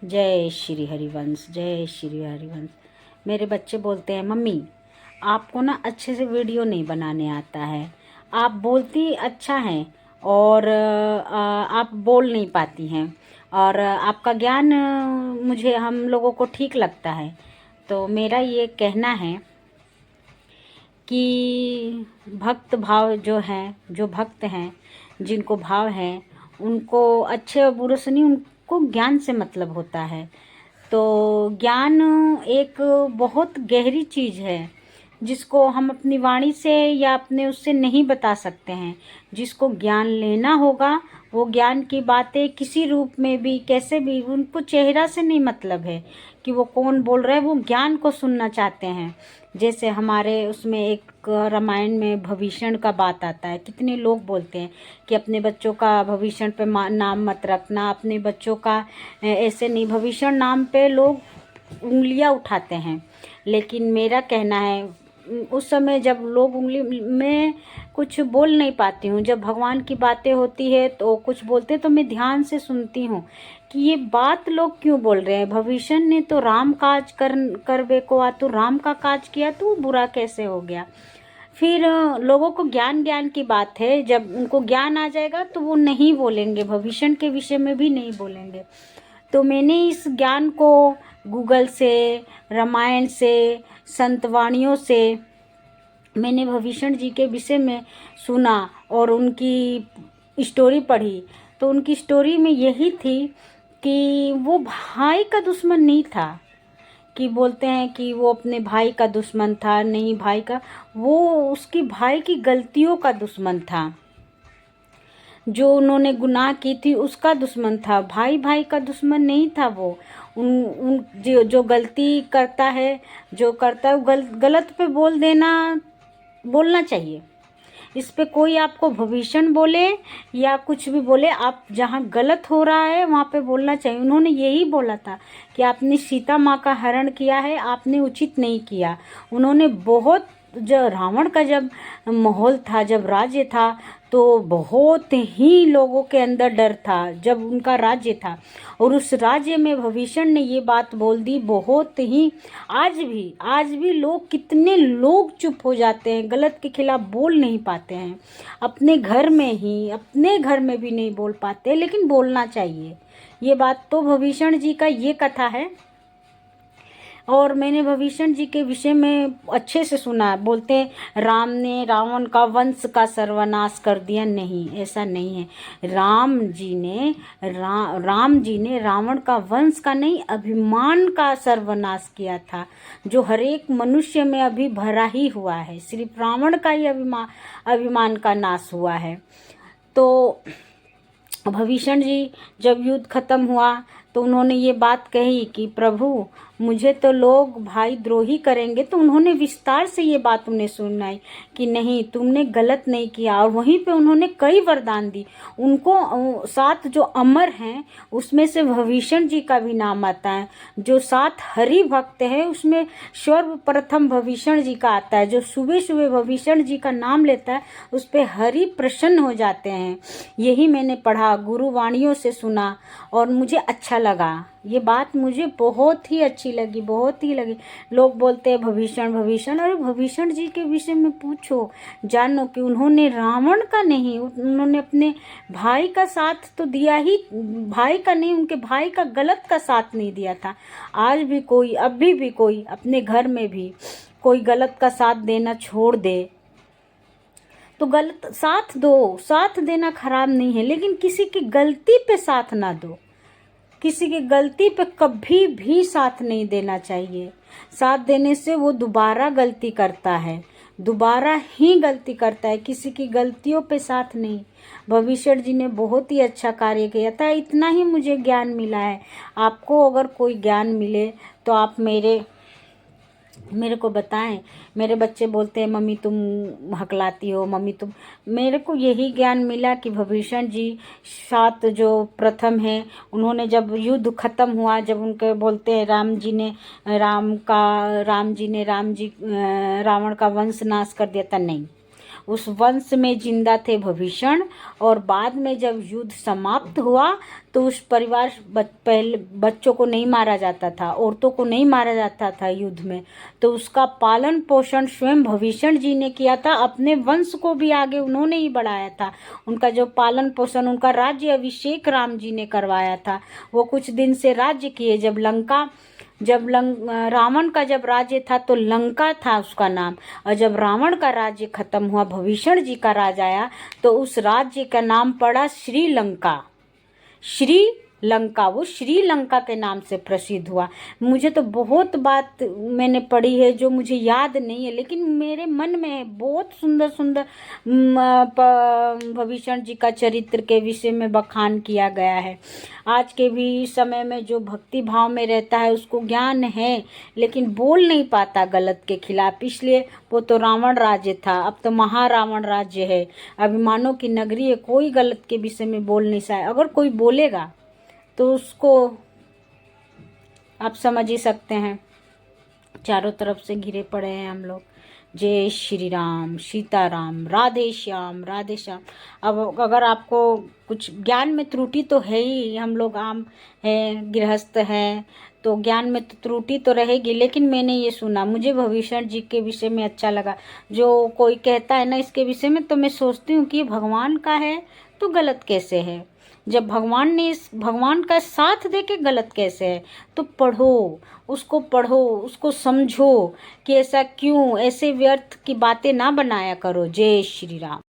जय श्री हरिवंश, जय श्री हरिवंश। मेरे बच्चे बोलते हैं मम्मी आपको ना अच्छे से वीडियो नहीं बनाने आता है। आप बोलती अच्छा है और आप बोल नहीं पाती हैं और आपका ज्ञान मुझे हम लोगों को ठीक लगता है। तो मेरा ये कहना है कि भक्त भाव जो हैं, जो भक्त हैं, जिनको भाव है उनको अच्छे और बुरे से नहीं, उनको ज्ञान से मतलब होता है। तो ज्ञान एक बहुत गहरी चीज़ है जिसको हम अपनी वाणी से या अपने उससे नहीं बता सकते हैं। जिसको ज्ञान लेना होगा वो ज्ञान की बातें किसी रूप में भी कैसे भी, उनको चेहरा से नहीं मतलब है कि वो कौन बोल रहा है, वो ज्ञान को सुनना चाहते हैं। जैसे हमारे उसमें एक रामायण में भविष्य का बात आता है। कितने लोग बोलते हैं कि अपने बच्चों का भविष्य पे नाम मत रखना, अपने बच्चों का ऐसे नहीं, भविष्य नाम पे लोग उंगलियां उठाते हैं। लेकिन मेरा कहना है उस समय जब लोग उंगली में कुछ बोल नहीं पाती हूँ, जब भगवान की बातें होती है तो कुछ बोलते हैं तो मैं ध्यान से सुनती हूँ कि ये बात लोग क्यों बोल रहे हैं। भविष्य ने तो राम काज करवे को आ, तो राम का काज किया तो बुरा कैसे हो गया। फिर लोगों को ज्ञान ज्ञान की बात है, जब उनको ज्ञान आ जाएगा तो वो नहीं बोलेंगे, भविष्य के विषय में भी नहीं बोलेंगे। तो मैंने इस ज्ञान को गूगल से, रामायण से, संतवाणियों से मैंने भविष्य जी के विषय में सुना और उनकी स्टोरी पढ़ी। तो उनकी स्टोरी में यही थी कि वो भाई का दुश्मन नहीं था, कि बोलते हैं कि वो अपने भाई का दुश्मन था, नहीं भाई का, वो उसकी भाई की गलतियों का दुश्मन था। जो उन्होंने गुनाह की थी उसका दुश्मन था, भाई भाई का दुश्मन नहीं था। वो उन जो गलती करता है, जो करता है वो गलत पे बोलना चाहिए। इस पे कोई आपको भविष्य बोले या कुछ भी बोले, आप जहाँ गलत हो रहा है वहाँ पे बोलना चाहिए। उन्होंने यही बोला था कि आपने सीता माँ का हरण किया है, आपने उचित नहीं किया। उन्होंने बहुत, जो रावण का जब माहौल था, जब राज्य था, तो बहुत ही लोगों के अंदर डर था जब उनका राज्य था। और उस राज्य में भविष्य ने ये बात बोल दी, बहुत ही। आज भी लोग, कितने लोग चुप हो जाते हैं, गलत के खिलाफ बोल नहीं पाते हैं। अपने घर में भी नहीं बोल पाते, लेकिन बोलना चाहिए। ये बात तो भविष्य जी का ये कथा है। और मैंने भविष्य जी के विषय में अच्छे से सुना। बोलते हैं राम ने रावण का वंश का सर्वनाश कर दिया। नहीं, ऐसा नहीं है। राम जी ने रावण का वंश का नहीं, अभिमान का सर्वनाश किया था, जो हर एक मनुष्य में अभी भरा ही हुआ है। सिर्फ रावण का ही अभिमान का नाश हुआ है। तो भविष्य जी जब युद्ध खत्म हुआ तो उन्होंने ये बात कही कि प्रभु मुझे तो लोग भाई द्रोही करेंगे। तो उन्होंने विस्तार से ये बात उन्हें सुनाई कि नहीं, तुमने गलत नहीं किया। और वहीं पे उन्होंने कई वरदान दी उनको। 7 जो अमर हैं उसमें से भविष्य जी का भी नाम आता है। जो 7 हरि भक्त है उसमें सर्वप्रथम भविष्य जी का आता है। जो सुबह सुबह भविष्य जी का नाम लेता है उस पर हरि प्रसन्न हो जाते हैं। यही मैंने पढ़ा, गुरुवाणियों से सुना और मुझे अच्छा लगा। ये बात मुझे बहुत ही अच्छी लगी, बहुत ही लगी। लोग बोलते हैं भविष्य, अरे भविष्य जी के विषय में पूछो, जानो कि उन्होंने रावण का नहीं, उन्होंने अपने भाई का साथ तो दिया ही, भाई का नहीं, उनके भाई का गलत का साथ नहीं दिया था। आज भी कोई, अभी भी कोई अपने घर में भी कोई गलत का साथ देना छोड़ दे तो गलत साथ दो, साथ देना खराब नहीं है, लेकिन किसी की गलती पे साथ ना दो। किसी की गलती पे कभी भी साथ नहीं देना चाहिए। साथ देने से वो दोबारा गलती करता है, दोबारा ही गलती करता है, किसी की गलतियों पे साथ नहीं। भविष्य जी ने बहुत ही अच्छा कार्य किया था। इतना ही मुझे ज्ञान मिला है। आपको अगर कोई ज्ञान मिले तो आप मेरे को बताएं। मेरे बच्चे बोलते हैं मम्मी तुम हकलाती हो, मम्मी तुम, मेरे को यही ज्ञान मिला कि भविष्य जी 7 जो प्रथम हैं, उन्होंने जब युद्ध खत्म हुआ, जब उनके बोलते हैं राम जी रावण का वंश नाश कर दिया था। नहीं, उस वंश में जिंदा थे विभीषण, और बाद में जब युद्ध समाप्त हुआ तो उस परिवार पहले बच्चों को नहीं मारा जाता था, औरतों को नहीं मारा जाता था युद्ध में, तो उसका पालन पोषण स्वयं विभीषण जी ने किया था। अपने वंश को भी आगे उन्होंने ही बढ़ाया था। उनका जो पालन पोषण, उनका राज्य अभिषेक राम जी ने करवाया था। वो कुछ दिन से राज्य किए। रावण का जब राज्य था तो लंका था उसका नाम, और जब रावण का राज्य खत्म हुआ, विभीषण जी का राज आया, तो उस राज्य का नाम पड़ा श्रीलंका। श्रीलंका, वो श्रीलंका के नाम से प्रसिद्ध हुआ। मुझे तो बहुत बात मैंने पढ़ी है जो मुझे याद नहीं है, लेकिन मेरे मन में है। बहुत सुंदर सुंदर विभीषण जी का चरित्र के विषय में बखान किया गया है। आज के भी समय में जो भक्ति भाव में रहता है उसको ज्ञान है, लेकिन बोल नहीं पाता गलत के खिलाफ, इसलिए वो तो रावण राज्य था, अब तो महारावण राज्य है। अभिमानों की नगरी है, कोई गलत के विषय में बोल नहीं सकता। अगर कोई बोलेगा तो उसको आप समझ ही सकते हैं, चारों तरफ से घिरे पड़े हैं हम लोग। जय श्री राम, सीताराम, राधे श्याम, राधे श्याम। अब अगर आपको कुछ ज्ञान में त्रुटि तो है ही, हम लोग आम हैं, गृहस्थ हैं, तो ज्ञान में तो त्रुटि तो रहेगी, लेकिन मैंने ये सुना, मुझे विभीषण जी के विषय में अच्छा लगा। जो कोई कहता है ना इसके विषय में, तो मैं सोचती हूँ कि भगवान का है तो गलत कैसे है? जब भगवान ने भगवान का साथ दे के गलत कैसे है? तो पढ़ो, उसको समझो कि ऐसा क्यों, ऐसे व्यर्थ की बातें ना बनाया करो। जय श्री राम।